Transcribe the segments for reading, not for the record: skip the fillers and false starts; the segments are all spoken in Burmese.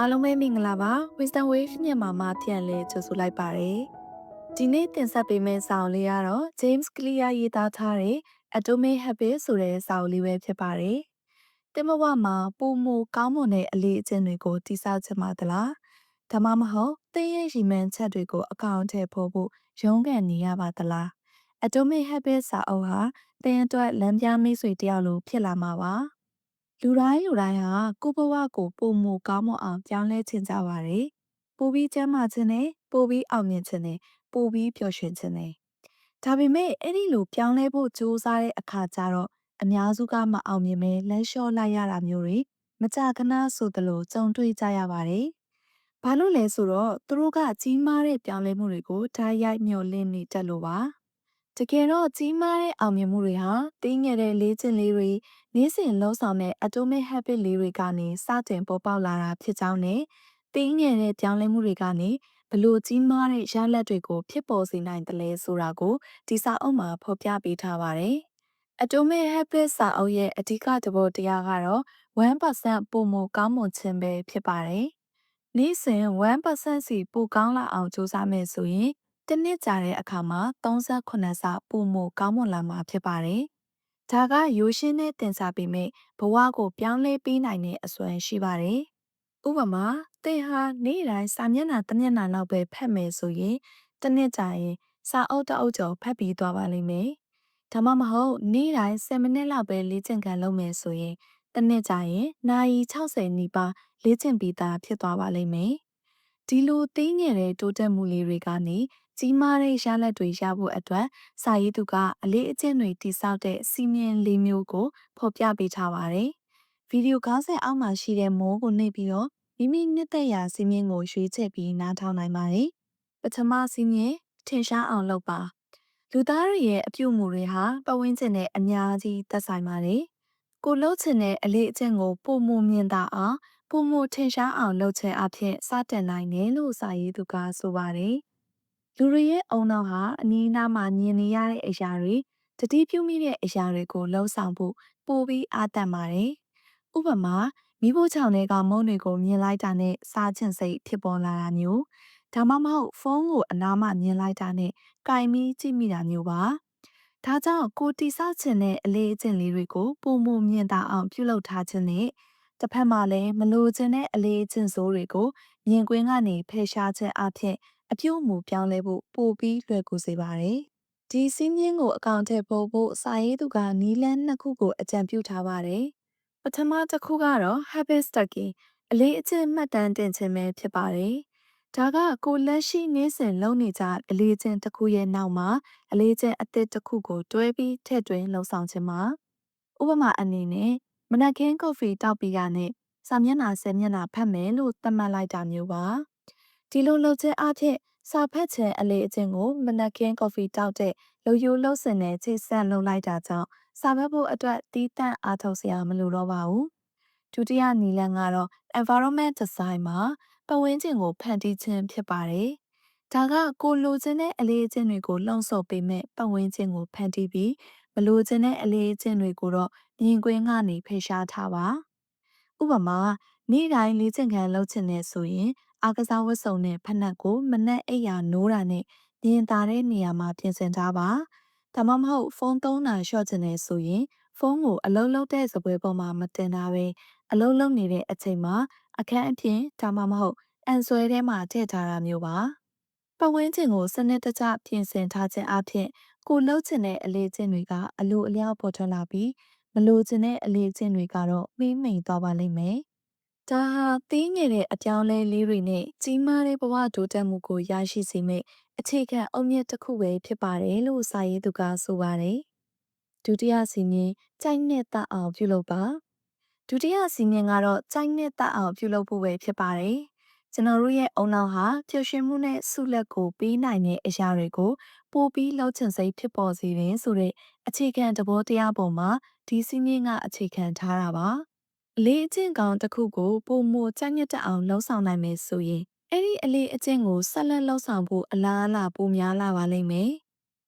အားလုံးပဲမင်္ဂလာပါ Wisdom Wave ညမှာပြန်လဲကြိုဆိုလိုက်ပါတယ်ဒီနေ့တင်ဆက်ပေးမယ့်စာအုပ်လေးကတော့ James Clear ရေးသားထားတဲ့ Atomic Habits ဆိုတဲ့စာအုပ်လေးပဲဖြစ်ပါတယ်တင်မဘမှာပုံမကောင်းမွန်တဲ့အလေးအကျင့်တွေကိုတိစောက်ချင်ပါသလားဒါမှမဟုတ်သင်ရဲ့ရည်မှန်းချက်တွေကိုအကောင့်ထဲပေါ်ဖို့ရုန်းကန်နေရပါသလား Atomic Habits စာအုပ်ဟာသင်အတွက်လမ်းပြမိတ်ဆွေတယောက်လိုဖြစ်လာမှာပါလူတိုင်းဟာကိုယ့်ဘဝကိုပုံမကောင်းမွန်အောင်ပြောင်းလဲချင်ကြပါတယ်။ပိုပြီးကျန်းမာခြင်းနဲ့ပိုပြီးအောင်မြင်ခြင်းနဲ့ပိုပြီးပျော်ရွှင်ခြင်းနဲ့ဒါပေမဲ့အဲ့ဒီလိုပြောင်းလဲဖို့ကြိုးစားတဲ့အခါကျတော့အများစုကမအောင်မြင်ပဲလမ်းလျှော့လိုက်ရတာမျိုးတွေမကြာခဏဆိုသလိုကြုံတွေ့ကြရပါတယ်။ဘာလို့လဲဆိုတော့သူတို့ကကြီးမားတဲ့ပြောင်းလဲမှုတွေကိုဓာတ်ရိုက်မျှော်လင့်နေတတ်လို့ပါ။တကယ်တော့ကြီးမားတဲ့အောင်မြင်မှုတွေဟာတင်းငယ်တဲ့လေ့ကျင့်လေးတွေနေ့စဉ်လှုပ်ဆောင်တဲ့ atomic habit လေးတွေကနေစတင်ပေါ်ပေါက်လာတာဖြစ်ကြောင်းနဲ့တင်းငယ်တဲ့ပြောင်းလဲမှုတွေကနေဘလို့ကြီးမားတဲ့ရလဒ်တွေကိုဖြစ်ပေါ်စေနိုင်တယ်လဲဆိုတာကိုဒီစာအုပ်မှာဖော်ပြပေးထားပါတယ်။ Atomic habit စာအုပ်ရဲ့အဓိကသဘောတရားကတော့1%ပိုမိုကောင်းမွန်ခြင်းပဲဖြစ်ပါတယ်။နေ့စဉ်1%စီပိုကောင်းလာအောင်ကြိုးစားမယ်ဆိုရင်တစ်နှစ်ကြာတဲ့အခါမှာ38ဆပိုမိုကောင်းမွန်လာမှာဖြစ်ပါတယ်။ဒါကရိုးရှင်းတဲ့တင်စားပေမဲ့ဘဝကိုပြောင်းလဲပေးနိုင်တဲ့အစွမ်းရှိပါတယ်။ဥပမာသင်ဟာနေ့တိုင်းစာမျက်နှာတစ်မျက်နှာလောက်ပဲဖတ်မယ်ဆိုရင်တစ်နှစ်ကြာရင်စာအုပ်တစ်အုပ်ကျော်ဖတ်ပြီးသွားပါလိမ့်မယ်။ဒါမှမဟုတ်နေ့တိုင်း10မိနစ်လောက်ပဲလေ့ကျင့်ခန်းလုပ်မယ်ဆိုရင်တစ်နှစ်ကြာရင်နာရီ60နီးပါးလေ့ကျင့်ပြီးသားဖြစ်သွားပါလိမ့်မယ်။ဒီလိုသိငယ်တဲ့တိုးတက်မှုလေးတွေကနေကြီးမားတဲ့ရလဒ်တွေရဖို့အတွက်စာရေးသူကအလေးအကျင့်တွေတိစောက်တဲ့စီမင်းလေးမျိုးကိုဖော်ပြပေးထားပါတယ်။ဗီဒီယိုကားဆက်အောက်မှာရှိတဲ့မိုးကိုနှိပ်ပြီးတော့မိမိနှစ်သက်ရာစီမင်းကိုရွေးချယ်ပြီးနားထောင်နိုင်ပါတယ်။ပထမစီမင်းထင်ရှားအောင်လုပ်ပါလူသားတွေရဲ့အပြုအမူတွေဟာပတ်ဝန်းကျင်နဲ့အများကြီးသက်ဆိုင်ပါတယ်။ကိုလှုပ်ချင်တဲ့အလေးအကျင့်ကိုပုံမမြင်တာအောင်ပုံမထင်ရှားအောင်လုပ်ချင်အဖြစ်စတင်နိုင်တယ်လို့စာရေးသူကဆိုပါတယ်။လူတွေရဲ့အုံနောက်ဟာအနည်းနားမှာမြင်နေရတဲ့အရာတွေတတိပြုမိတဲ့အရာတွေကိုလှုံ့ဆော်ဖို့ပိုပြီးအားတန်ပါတယ်။ဥပမာမိဖို့ချောင်တွေကမုံတွေကိုမြင်လိုက်တာနဲ့စားချင်စိတ်ဖြစ်ပေါ်လာတာမျိုးဒါမှမဟုတ်ဖုန်းကိုအနားမှမြင်လိုက်တာနဲ့ကင်ပြီးကြည့်မိတာမျိုးပါ။ဒါကြောင့်ကိုတီဆောက်ချင်တဲ့အလေးအကျင့်လေးတွေကိုပုံမမြင်တာအောင်ပြုလုပ်ထားခြင်းနဲ့တစ်ဖက်မှာလည်းမလိုချင်တဲ့အလေးအကျင့်စိုးတွေကိုမြင်ကွင်းကနေဖယ်ရှားခြင်းအဖြစ်အပြုအမူပြောင်းလဲဖို့ပိုပြီးလွယ်ကူစေပါတယ်။ဒီစည်းမျဉ်းကိုအကောင့်ထဲပေါ်ဖို့စာရေးသူကနီလန်းနှစ်ခုကိုအကြံပြုထားပါတယ်။ပထမတစ်ခုကတော့ habit stacking အလေးအကျင့်မှတ်တမ်းတင်ခြင်းပဲဖြစ်ပါတယ်။ဒါကကိုလက်ရှိနေ့စဉ်လုပ်နေကြအလေးအကျင့်တစ်ခုရဲ့နောက်မှာအလေးအကျင့်အသစ်တစ်ခုကိုတွဲပြီးထည့်သွင်းလှုပ်ဆောင်ခြင်းပါ။ဥပမာအနေနဲ့မနက်ခင်းကော်ဖီတောက်ပြီးရနဲ့စာမျက်နှာ10မျက်နှာဖတ်မယ်လို့သတ်မှတ်လိုက်တာမျိုးပါဒီလိုလုပ်ခြင်းအဖြစ်စာဖတ်ခြင်းအလေးအကျင့်ကိုမနက်ခင်းကော်ဖီတောက်တဲ့လူယိုလှုပ်စင်နဲ့ချိတ်ဆက်လုပ်လိုက်တာကြောင့်စာဖတ်ဖို့အတွက်တီးတန့်အားထုတ်စရာမလိုတော့ပါဘူးဒုတိယနည်းလမ်းကတော့ environment design မှာပတ်ဝန်းကျင်ကိုဖန်တီးခြင်းဖြစ်ပါတယ်ဒါကကိုလိုချင်တဲ့အလေးအကျင့်တွေကိုလှုံ့ဆော်ပေးမဲ့ပတ်ဝန်းကျင်ကိုဖန်တီးပြီးမလိုချင်တဲ့အလေးအကျင့်တွေကိုတော့မြင်ကွင်းကနေဖယ်ရှားထားပါဥပမာနေ့တိုင်းလေ့ကျင့်ခန်းလုပ်ချင်နေဆိုရင်အားကစားဝတ်စုံနဲ့ဖက်နှက်ကိုမနက်အိပ်ယာနိုးတာနဲ့မြင်သာတဲ့နေရာမှာပြင်ဆင်ထားပါဒါမှမဟုတ်ဖုန်းသုံးတာလျှော့ချင်နေဆိုရင်ဖုန်းကိုအလုံးလုံးတဲ့စပွဲပေါ်မှာမတင်တာပဲအလုံးလုံးနေတဲ့အချိန်မှာအခန်းအပြင်ဒါမှမဟုတ်အန်ဆွဲထဲမှာထည့်ထားတာမျိုးပါပတ်ဝန်းကျင်ကိုစနစ်တကျပြင်ဆင်ထားခြင်းအပြင်ကိုလှုပ်ချင်တဲ့အလေးကျင့်တွေကအလိုအလျောက်ပေါ်ထွက်လာပြီးမလိုချင်တဲ့အလေးကျင့်တွေကတော့မှိမ့်မိန်သွားပါလိမ့်မယ်။ဒါဟာသေးငယ်တဲ့အပြောင်းလဲလေးတွေနဲ့ကြီးမားတဲ့ဘဝတိုးတက်မှုကိုရရှိစေမယ့်အခြေခံအုတ်မြစ်တစ်ခုပဲဖြစ်ပါတယ်လို့စာရေးသူကဆိုပါတယ်။ဒုတိယစီမင်းကြိုက်နှစ်တအောင်ပြုလုပ်ပါဒုတိယစီမင်းကတော့ကြိုက်နှစ်တအောင်ပြုလုပ်ဖို့ပဲဖြစ်ပါတယ်။ကျွန်တော်တို့ရဲ့အုံနောက်ဟာပျော်ရွှင်မှုနဲ့ဆုလက်ကိုပေးနိုင်တဲ့အရာတွေကိုပိုပြီးလှုပ်ချင်စိတ်ဖြစ်ပေါ်စေတယ်ဆိုတဲ့အခြေခံသဘောတရားပေါ်မှာဒီစီမင်းကအခြေခံထားတာပါအလေးအကျင့်ကောင်းတစ်ခုကိုပုံမကြိုက်ညက်တအောင်လှုံ့ဆော်နိုင်မယ်ဆိုရင်အဲ့ဒီအလေးအကျင့်ကိုဆက်လက်လှုံ့ဆော်ဖို့အလားအလာပိုများလာပါလိမ့်မယ်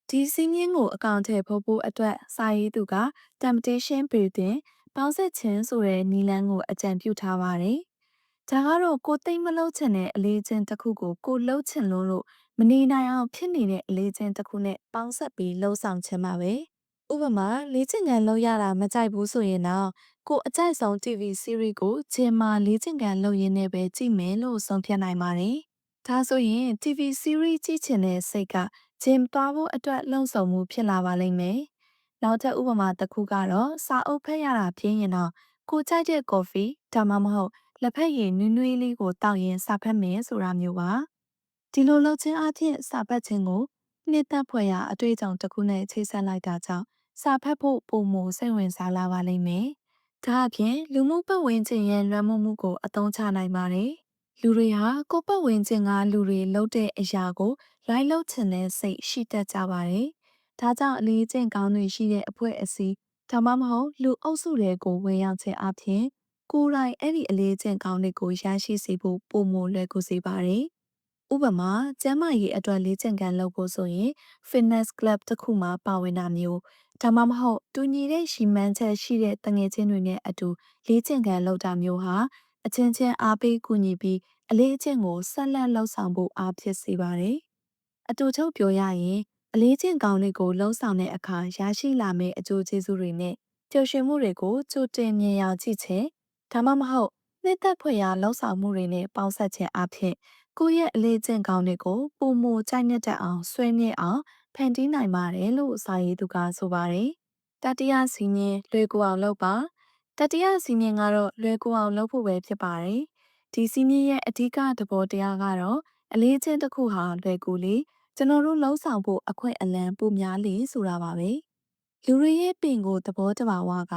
ဒီစီမင်းကိုအကောင့်ထဲပို့ဖို့အတွက်စာရေးသူက temptation building ပေါင်းဆက်ခြင်းဆိုတဲ့နည်းလမ်းကိုအကြံပြုထားပါတယ် ဒါကတော့ကိုသိမ့်မလုပ်ချင်တဲ့အလေးချင်းတစ်ခုကိုကိုလှုပ်ချင်လို့မနေနိုင်အောင်ဖြစ်နေတဲ့အလေးချင်းတစ်ခုနဲ့ပေါင်းဆက်ပြီးလှုပ်ဆောင်ခြင်းပါပဲဥပမာလေ့ကျင့်ခန်းလုပ်ရတာမကြိုက်ဘူးဆိုရင်တော့ကိုအကြိုက်ဆုံး TV series ကိုဂျင်မာလေ့ကျင့်ခန်းလုပ်ရင်းနဲ့ပဲကြည့်မယ်လို့ဆုံးဖြတ်နိုင်ပါတယ်ဒါဆိုရင် TV series ကြည့်ချင်တဲ့စိတ်ကဂျင်သွားဖို့အတွက်လှုံ့ဆော်မှုဖြစ်လာပါလိမ့်မယ်နောက်ထပ်ဥပမာတစ်ခုကတော့စာအုပ်ဖတ်ရတာဖြစ်ရင်တော့ကိုကြိုက်တဲ့ကော်ဖီဒါမှမဟုတ်လက်ဖက်ရည်နွေးနွေးလေးကိုတောက်ရင်စာဖတ်မယ်ဆိုတာမျိုးပါဒီလိုလုပ်ခြင်းအပြင်စာဖတ်ခြင်းကိုနှစ်သက်ဖွယ်ရာအတွေ့အကြုံတစ်ခုနဲ့ချိတ်ဆက်လိုက်တာကြောင့်စာဖတ်ဖို့ပုံမစိတ်ဝင်စားလာပါလိမ့်မယ်ဒါအပြင်လူမှုပတ်ဝန်းကျင်ရဲ့လွှမ်းမိုးမှုကိုအသုံးချနိုင်ပါတယ်လူတွေဟာကိုယ့်ပတ်ဝန်းကျင်ကလူတွေလုပ်တဲ့အရာကိုလိုက်လုပ်ချင်တဲ့စိတ်ရှိတတ်ကြပါတယ်ဒါကြောင့်အလေးကျင့်ကောင်းတွေရှိတဲ့အဖွဲ့အစည်းဒါမှမဟုတ်လူအုပ်စုတွေကိုဝင်ရောက်ခြင်းအပြင်ကိုယ်တိုင်အဲ့ဒီအလေးကျင့်ကောင်းတွေကိုရရှိစေဖို့ပုံမလွယ်ကူစေပါတယ်။ဥပမာကျန်းမာရေးအတွက်လေ့ကျင့်ခန်းလုပ်ဖို့ဆိုရင် fitness club တစ်ခုမှာပါဝင်တာမျိုးဒါမှမဟုတ်တူညီတဲ့ရှီမန်းချက်ရှိတဲ့တငယ်ချင်းတွေနဲ့အတူလေ့ကျင့်ခန်းလုပ်တာမျိုးဟာအချင်းချင်းအားပေးကူညီပြီးအလေးအကျင့်ကိုဆက်လက်လှုပ်ဆောင်ဖို့အားဖြစ်စေပါတယ်။အတူချုပ်ပြောရရင်အလေးကျင့်ကောင်းတွေကိုလှုံ့ဆော်တဲ့အခါရရှိလာမယ့်အကျိုးကျေးဇူးတွေနဲ့ပျော်ရွှင်မှုတွေကိုကြိုတင်မြင်ရောက်ကြည့်ခြင်းဒါမှမဟုတ်နှစ်သက်ဖွယ်ရာလှုံ့ဆော်မှုတွေနဲ့ပေါင်းစပ်ခြင်းအဖြစ်ကိုယ့်ရဲ့အလေးကျင့်ကောင်းတွေကိုပုံမကြိုက်နှစ်သက်အောင်ဆွဲမြင့်အောင်ဖန်တီးနိုင်ပါတယ်လို့စာရေးသူကဆိုပါတယ်။တတိယစီးမြင်လွယ်ကူအောင်လုပ်ပါတတိယစီးမြင်ကတော့လွယ်ကူအောင်လုပ်ဖို့ပဲဖြစ်ပါတယ်။ဒီစီးမြင်ရဲ့အဓိကသဘောတရားကတော့အလေးကျင့်တစ်ခုဟာလွယ်ကူလေကျွန်တော်တို့လှုံ့ဆော်ဖို့အခွင့်အလမ်းပိုများလေဆိုတာပါပဲ။လူတွေရဲ့ပင်ကိုသဘောတဘာဝက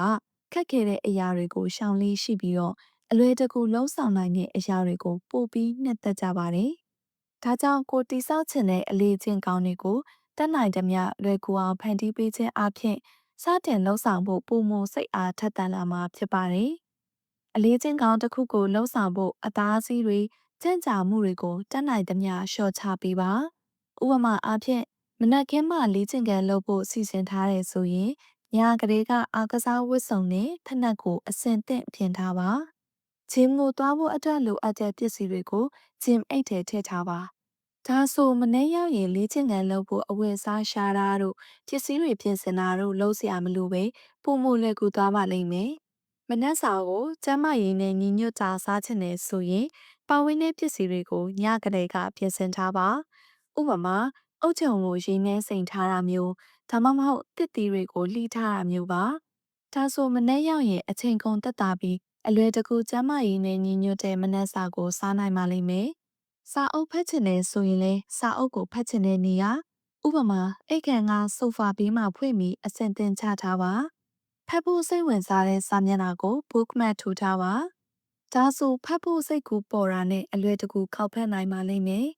ခက်ခဲတဲ့အရာတွေကိုရှောင်လေးရှိပြီးတော့အလွယ်တကူလှုံ့ဆော်နိုင်တဲ့အရာတွေကိုပို့ပြီးနှစ်သက်ကြပါတယ်။ဒါကြောင့်ကိုတိဆောက်ချင်တဲ့အလေးချင်းကောင်းတွေကိုတတ်နိုင်သမျှလွယ်ကူအောင်ဖန်တီးပေးခြင်းအပြင်စတင်လှုံ့ဆော်ဖို့ပုံမစိတ်အားထက်သန်လာမှာဖြစ်ပါတယ်။အလေးချင်းကောင်းတစ်ခုကိုလှုံ့ဆော်ဖို့အသားအစီးတွေကြံ့ကြာမှုတွေကိုတတ်နိုင်သမျှလျှော့ချပေးပါ။ဥပမာအားဖြင့်မနက်ခင်းမှလေ့ကျင့်ခန်းလုပ်ဖို့စီစဉ်ထားတယ်ဆိုရင်ညကလေးကအားကစားဝတ်စုံနဲ့ဖက်နှက်ကိုအစင်သင့်ပြင်ထားပါဂျင်ကိုသွားဖို့အတွက်လိုအပ်တဲ့ပစ္စည်းတွေကိုဂျင်အိတ်ထဲထည့်ထားပါဒါဆိုမနေ့ရောက်ရင်လေ့ကျင့်ခန်းလုပ်ဖို့အဝတ်အစားရှာတာတို့ပစ္စည်းတွေပြင်ဆင်တာတို့လုပ်เสียမလို့ပဲပုံမလွယ်ကူသွားပါလိမ့်မယ်မနက်စာကိုကျန်းမာရေးနဲ့ညီညွတ်တာစားချင်တယ်ဆိုရင်ပါဝင်တဲ့ပစ္စည်းတွေကိုညကလေးကပြင်ဆင်ထားပါဥပမာအုတ်ချုံကိုရင်းနှဲစိန်ထားတာမျိုးဒါမှမဟုတ်တစ်တီတွေကိုလှီးထားတာမျိုးပါဒါဆိုမနေ့ရောက်ရင်အချိန်ကုန်သက်သာပြီးအလွယ်တကူကျန်းမာရေးနဲ့ညီညွတ်တဲ့မနက်စာကိုစားနိုင်ပါလိမ့်မယ်စာအုပ်ဖတ်ချင်တယ်ဆိုရင်လည်းစာအုပ်ကိုဖတ်ချင်တဲ့နေရာဥပမာအိတ်ခမ်းကဆိုဖာဘေးမှာဖွင့်ပြီးအဆင်သင့်ချထားပါဖတ်ဖို့စိတ်ဝင်စားတဲ့စာမျက်နှာကို bookmark ထိုးထားပါဒါဆိုဖတ်ဖို့စိတ်ကူပေါ်တာနဲ့အလွယ်တကူခောက်ဖတ်နိုင်ပါလိမ့်မယ်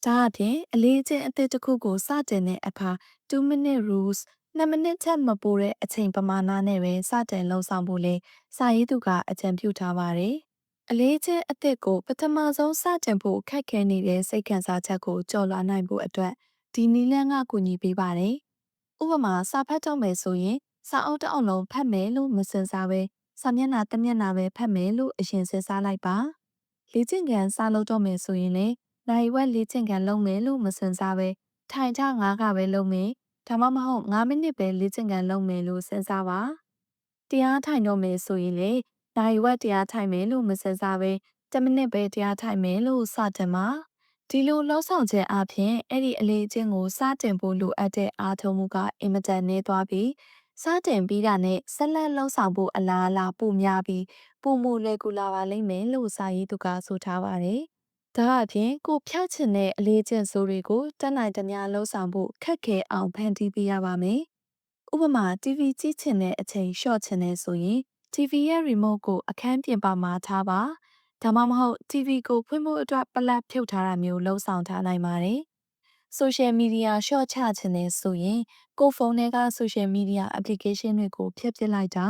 ဒါအပြင်အလေးချင်းအသစ်တစ်ခုကိုစတင်တဲ့အခါ2 minute rules 2 မိနစ်ချက်မပိုတဲ့အချိန်ပမာဏနဲ့ပဲစတင်လှုံ့ဆော်ဖို့လဲစာရေးသူကအကြံပြုထားပါတယ်။အလေးချင်းအသစ်ကိုပထမဆုံးစတင်ဖို့ခက်ခဲနေတဲ့စိတ်ခံစားချက်ကိုကျော်လွှားနိုင်ဖို့အတွက်ဒီနည်းလမ်းကကူညီပေးပါတယ်။ဥပမာစာဖတ်တော့မယ်ဆိုရင်စာအုပ်တစ်အုပ်လုံးဖတ်မယ်လို့မစင်စားပဲစာမျက်နှာတစ်မျက်နှာပဲဖတ်မယ်လို့အရင်စဉ်းစားလိုက်ပါ။လေ့ကျင့်ခန်းစလုပ်တော့မယ်ဆိုရင်လည်းနိုင်ဝက်လေ့ကျင့်ခန်းလုပ်မယ်လို့မစင်စားပဲထိုင်ချငါးကပဲလုပ်မယ်ဒါမှမဟုတ်9 မိနစ်ပဲလေ့ကျင့်ခန်းလုပ်မယ်လို့စဉ်းစားပါတရားထိုင်တော့မယ်ဆိုရင်လေနိုင်ဝက်တရားထိုင်မယ်လို့မစင်စားပဲ10 မိနစ်ပဲတရားထိုင်မယ်လို့စတင်ပါဒီလိုလှုပ်ဆောင်ခြင်းအပြင်အဲ့ဒီအလေးအကျင့်ကိုစတင်ဖို့လိုအပ်တဲ့အားထုတ်မှုကအင်မတန်နည်းသွားပြီးစတင်ပြီးတာနဲ့ဆက်လက်လှုပ်ဆောင်ဖို့အလားအလာပိုများပြီးပုံမလွယ်ကူလာပါလိမ့်မယ်လို့စာရေးသူကဆိုထားပါတယ်။ဒါအပြင်ကိုဖြတ်ချင်တဲ့အလေးကျင့်စိုးတွေကိုတက်နိုင်သမျှလှုပ်ဆောင်ဖို့ခက်ခဲအောင်ဖန်တီးပေးရပါမယ်။ဥပမာ TV ကြည့်ချင်တဲ့အချိန်ရှော့ချင်နေဆိုရင် TV ရဲ့ remote ကိုအခန်းပြင်ပမှာထားပါ။ဒါမှမဟုတ် TV ကိုဖွင့်ဖို့အတွက်ပလတ်ဖြုတ်ထားတာမျိုးလှုပ်ဆောင်ထားနိုင်ပါတယ်။ social media ရှော့ချချင်နေဆိုရင်ကိုယ်ဖုန်းထဲက social media application တွေကိုဖျက်ပစ်လိုက်တာ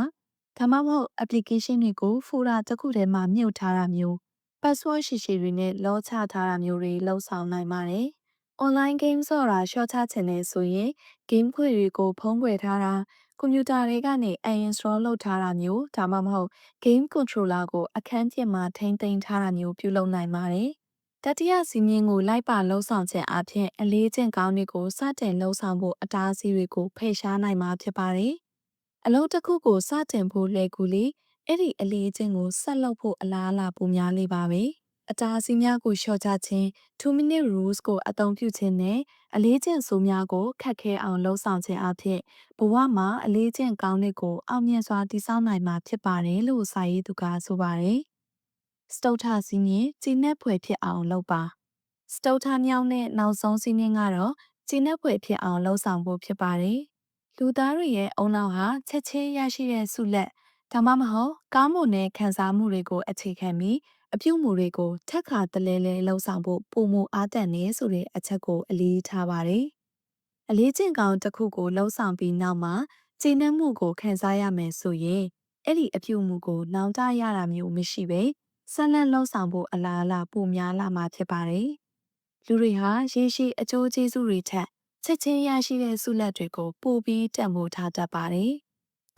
ဒါမှမဟုတ် application တွေကို folder တစ်ခုထဲမှာမြုပ်ထားတာမျိုး password ရှိရှိတွေနဲ့လောချထားတာမျိုးတွေလှုပ်ဆောင်နိုင်ပါတယ်။ online game ဆိုတာရှော့ချချင်နေဆိုရင် game ခွေတွေကိုဖုံးကွယ်ထားတာ ကွန်ပျူတာတွေကနေ uninstall လုပ်ထားတာမျိုးဒါမှမဟုတ် game controller ကိုအခန်းပြင်မှာထိမ့်သိမ်းထားတာမျိုးပြုလုပ်နိုင်ပါတယ်။တတိယစီမင်းကိုလိုက်ပါလှုပ်ဆောင်ခြင်းအပြင်အလေးကျင့်ကောင်းတွေကိုစတင်လှုပ်ဆောင်ဖို့အတားအဆီးတွေကိုဖယ်ရှားနိုင်မှာဖြစ်ပါတယ်။အလုပ်တစ်ခုကိုစတင်ဖို့လွယ်ကူလေအဲ့ဒီအလေးကျင့်ကိုဆက်လုပ်ဖို့အလားအလာပိုများလေပါပဲ။အတားအဆီးများကိုလျှော့ချခြင်း2 minute rules ကိုအသုံးပြုခြင်းနဲ့အလေးကျင့်ဆိုးများကိုခက်ခဲအောင်လှုပ်ဆောင်ခြင်းအပြင်ဘဝမှာအလေးကျင့်ကောင်းတဲ့ကိုအောင်မြင်စွာတည်ဆောက်နိုင်မှာဖြစ်ပါတယ်လို့စာရေးသူကဆိုပါတယ်။စတုထစီးမြင်ကျင်းနဲ့ဖွယ်ဖြစ်အောင်လုပ်ပါ။စတုထမြောင်းတဲ့နောက်ဆုံးစီးမြင်ကတော့ကျင်းနဲ့ဖွယ်ဖြစ်အောင်လှုပ်ဆောင်ဖို့ဖြစ်ပါတယ်။လူသားတွေရဲ့အုံနောက်ဟာချက်ချင်းရရှိတဲ့ဆုလက်ဒါမှမဟုတ်ကောင်းမွန်တဲ့ခံစားမှုတွေကိုအခြေခံပြီးအပြုအမူတွေကိုထက်ခါတလဲလဲလှုပ်ဆောင်ဖို့ပုံမူအားတန်နေဆိုတဲ့အချက်ကိုအလေးထားပါတယ်။အလေးကျင့်ကောင်းတစ်ခုကိုလှုပ်ဆောင်ပြီးနောက်မှာကျေနပ်မှုကိုခံစားရမယ်ဆိုရင်အဲ့ဒီအပြုအမူကိုနောင်တရတာမျိုးမရှိပဲဆက်လက်လှုပ်ဆောင်ဖို့အလားအလာပိုများလာမှာဖြစ်ပါတယ်။လူတွေဟာရေရှည်အကျိုးကျေးဇူးတွေထက်ချက်ချင်းရရှိတဲ့ဆုလက်တွေကိုပိုပြီးတန်ဖိုးထားတတ်ပါတယ်။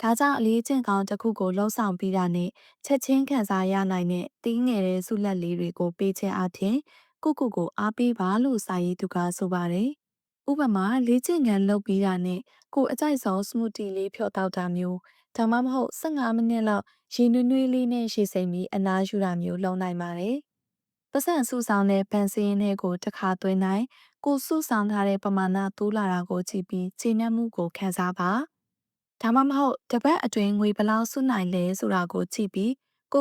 ဒါကြောင့်အလေးကျင့်ကောင်းတစ်ခုကိုလှုပ်ဆောင်ပြီးတာနဲ့ချက်ချင်းခံစားရနိုင်တဲ့တင်းငယ်တဲ့ဆုလက်လေးတွေကိုပေးခြင်းအပြင်ကိုအားပေးပါလို့စာရေးသူကဆိုပါတယ်။ဥပမာလေ့ကျင့်ခန်းလုပ်ပြီးတာနဲ့ကိုအကြိုက်ဆုံးစမူတီလေးဖြော်တောက်တာမျိုးဒါမှမဟုတ်15မိနစ်လောက်ရေနွေးနွေးလေးနဲ့ရှေ့စိမ်ပြီးအနားယူတာမျိုးလုပ်နိုင်ပါတယ်။ပတ်စံစုဆောင်တဲ့ဗန်စင်းနဲ့ကိုတစ်ခါသွင်းနိုင်ကိုစုဆောင်ထားတဲ့ပမာဏတိုးလာတာကိုကြည့်ပြီးခြေနှက်မှုကိုခန်းစားပါ။ဒါမှမဟုတ်တပတ်အတွင်းငွေဘလောက်စုနိုင်လဲဆိုတာကိုကြည့်ပြီးကိ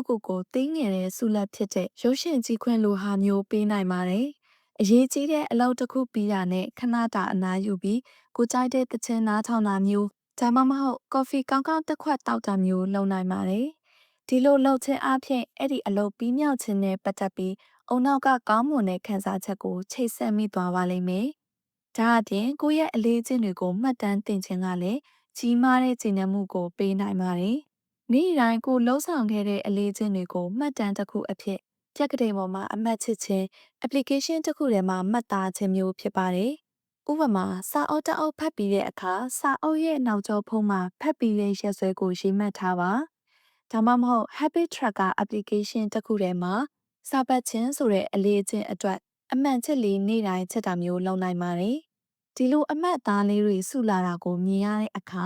ုတင်းငယ်တဲ့ဆုလက်ဖြစ်တဲ့ရုပ်ရှင်ကြည့်ခွင့်လိုဟာမျိုးပေးနိုင်ပါတယ်။အရေးကြီးတဲ့အလုပ်တစ်ခုပြီးတာနဲ့ခဏတာအနားယူပြီးကိုကြိုက်တဲ့သချင်းနားထောင်တာမျိုးဒါမှမဟုတ်ကော်ဖီကောင်းကောင်းတစ်ခွက်တောက်တာမျိုးလုပ်နိုင်ပါတယ်။ဒီလိုလှုပ်ခြင်းအပြင်အဲ့ဒီအလုပ်ပြီးမြောက်ခြင်းနဲ့ပတ်သက်ပြီးအုံနောက်ကကောင်းမွန်တဲ့ခံစားချက်ကိုချိတ်ဆက်မိသွားပါလိမ့်မယ်။ဒါအပြင်ကိုယ့်ရဲ့အလေးချင်းတွေကိုမှတ်တမ်းတင်ခြင်းကလည်းကြီးမားတဲ့ကျေနပ်မှုကိုပေးနိုင်ပါတယ်။နေ့တိုင်းကိုလှုပ်ဆောင်ခဲ့တဲ့အလေးချင်းတွေကိုမှတ်တမ်းတစ်ခုအဖြစ်ပြက်ကလေးပေါ်မှာအမှတ်ချစ်ခြင်း application တစ်ခုထဲမှာမှတ်သားခြင်းမျိုးဖြစ်ပါတယ်။ဥပမာစာအုပ်တစ်အုပ်ဖတ်ပြီးတဲ့အခါစာအုပ်ရဲ့နောက်ကျောဖုံးမှာဖတ်ပြီးတဲ့ရက်စွဲကိုရေးမှတ်ထားပါ။ဒါမှမဟုတ် habit tracker application တစ်ခုထဲမှာစာပတ်ခြင်းဆိုတဲ့အလေးချင်းအတွက်အမှန်ချစ်လေးနေ့တိုင်းချက်တာမျိုးလုပ်နိုင်ပါတယ်။ဒီလိုအမှတ်အသားလေးတွေစုလာတာကိုမြင်ရတဲ့အခါ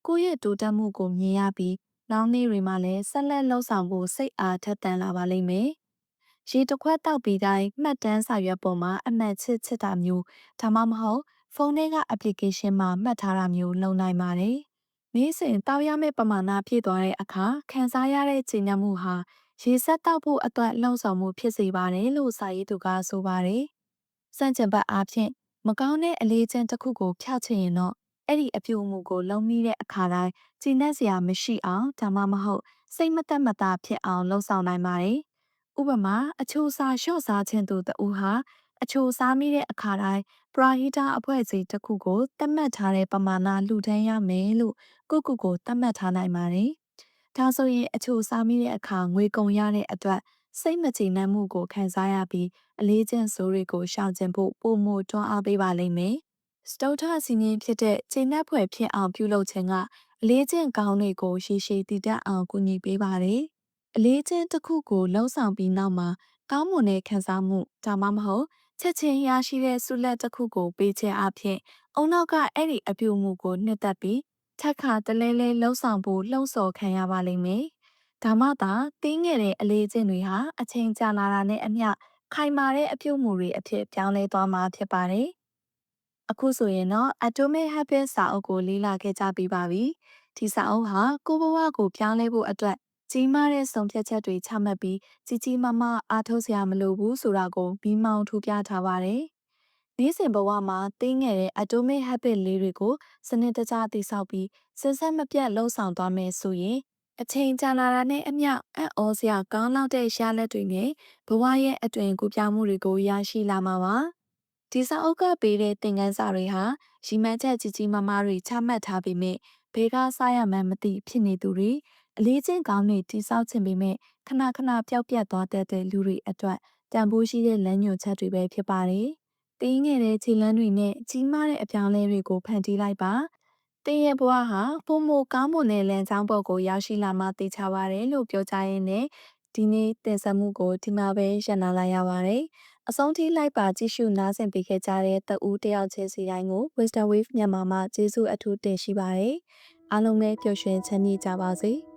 ကိုယ့်ရဲ့တိုးတက်မှုကိုမြင်ရပြီးနောက်နေ့တွေမှာလည်းဆက်လက်လှုပ်ဆောင်ဖို့စိတ်အားထက်သန်လာပါလိမ့်မယ်။ရေတစ်ခွက်တောက်ပြီးတိုင်းမှတ်တမ်းစာရွက်ပေါ်မှာအမှတ်ချစ်တာမျိုးဒါမှမဟုတ်ဖုန်းထဲက application မှာမှတ်ထားတာမျိုးလုပ်နိုင်ပါတယ်။နေ့စဉ်တောက်ရမယ့်ပမာဏပြည့်သွားတဲ့အခါခံစားရတဲ့ကျေနပ်မှုဟာရေစက်တောက်ဖို့အတွက်လှုံ့ဆော်မှုဖြစ်စေပါတယ်လို့စာရေးသူကဆိုပါတယ်။စန့်ကျင်ဘက်အားဖြင့်မကောင်းတဲ့အလေးချင်းတစ်ခုကိုဖျောက်ချင်ရင်တော့အဲ့ဒီအပြုအမူကိုလုံးမိတဲ့အခါတိုင်းကျဉ်းစရာမရှိအောင်ဒါမှမဟုတ်စိတ်မသက်မသာဖြစ်အောင်လှုံ့ဆော်နိုင်ပါတယ်။ဥပမာအချိုစာလျှော့စားခြင်းသူတဦးဟာအချိုစားမိတဲ့အခါတိုင်းပရာဟိတအဖွဲ့အစည်းတစ်ခုကိုသတ်မှတ်ထားတဲ့ပမာဏလှူဒန်းရမယ်လို့ကိုသတ်မှတ်ထားနိုင်ပါတယ်။ဒါဆိုရင်အချိုစားမိတဲ့အခါငွေကုန်ရတဲ့အတွက်စိတ်မကျေနပ်မှုကိုခံစားရပြီးအလေးကျင့်စိုးတွေကိုရှောင်ကျဉ်ဖို့ပုံမှုတွန်းအားပေးပါလိမ့်မယ်။စတုထစီမင်းဖြစ်တဲ့ကျေနပ်ဖွယ်ဖြစ်အောင်ပြုလုပ်ခြင်းကအလေးကျင့်ကောင်းတွေကိုရှေရှည်တည်တတ်အောင်ကူညီပေးပါတယ်။အလေးကျင့်တစ်ခုကိုလှုံ့ဆော်ပြီးနောက်မှာကောင်းမွန်တဲ့ခံစားမှုဒါမှမဟုတ်ချက်ချင်းရရှိတဲ့ဆုလက်တစ်ခုကိုပေးခြင်းအပြင်အုံနောက်ကအဲ့ဒီအပြုအမူကိုနှစ်သက်ပြီးထက်ခါတလဲလဲလှုံ့ဆော်ဖို့လှုံ့ဆော်ခံရပါလိမ့်မယ်။ဒါမှသာတင်းငယ်တဲ့အလေးကျင့်တွေဟာအချိန်ကြာလာတာနဲ့အမျှခိုင်မာတဲ့အပြုအမူတွေအဖြစ်ပြောင်းလဲသွားမှာဖြစ်ပါတယ်။အခုဆိုရင်တော့ Atomic Habits စာအုပ်ကိုလေ့လာခဲ့ကြပြီးပါပြီ။ဒီစာအုပ်ဟာကိုယ့်ဘဝကိုပြောင်းလဲဖို့အတွက်ကြီးမားတဲ့ဆုံးဖြတ်ချက်တွေချမှတ်ပြီးကြီးကြီးမားမားအားထုတ်စရာမလိုဘူးဆိုတာကိုပြီးမောင်းထူပြထားပါတယ်။နေ့စဉ်ဘဝမှာတင်းငယ်တဲ့ Atomic Habit လေးတွေကိုစနစ်တကျတည်ဆောက်ပြီးစဉ်ဆက်မပြတ်လှုပ်ဆောင်သွားမယ်ဆိုရင်အချိန်ကြာလာတာနဲ့အမျှအံ့ဩစရာကောင်းလောက်တဲ့ရလဒ်တွေနဲ့ဘဝရဲ့အတွင်ကူးပြောင်းမှုတွေကိုရရှိလာမှာပါ။ဒီစာအုပ်ကပေးတဲ့သင်ခန်းစာတွေဟာရီမှန်းချက်ကြီးကြီးမားမားတွေချမှတ်ထားပေမဲ့ဘေးကစားရမှန်းမသိဖြစ်နေသူတွေအလေးချင်းကောင်းတွေတိစောက်ခြင်းပေမဲ့ခဏခဏပျောက်ပြတ်သွားတတ်တဲ့လူတွေအတွက်တန်ဖိုးရှိတဲ့လမ်းညွှန်ချက်တွေပဲဖြစ်ပါတယ်။တင်းငယ်တဲ့ခြေလမ်းတွေနဲ့ကြီးမားတဲ့အပြောင်းအလဲတွေကိုဖန်တီးလိုက်ပါ သင်ရဲ့ဘဝဟာပုံမကောင်းမွန်တဲ့လမ်းကြောင်းပေါ်ကိုရောက်ရှိလာမှသိချပါတယ်လို့ပြောကြရင်းနဲ့ဒီနေ့တင်ဆက်မှုကိုဒီမှာပဲရပ်နာလိုက်ရပါတယ်။အဆုံးထိလိုက်ပါကြည့်ရှုနားဆင်ပေးခဲ့ကြတဲ့တဦးတယောက်ချင်းစီတိုင်းကို Wisdom Wave မြန်မာမှာကျေးဇူးအထူးတင်ရှိပါတယ်။အားလုံးပဲပျော်ရွှင်ချမ်းမြေ့ကြပါစေ။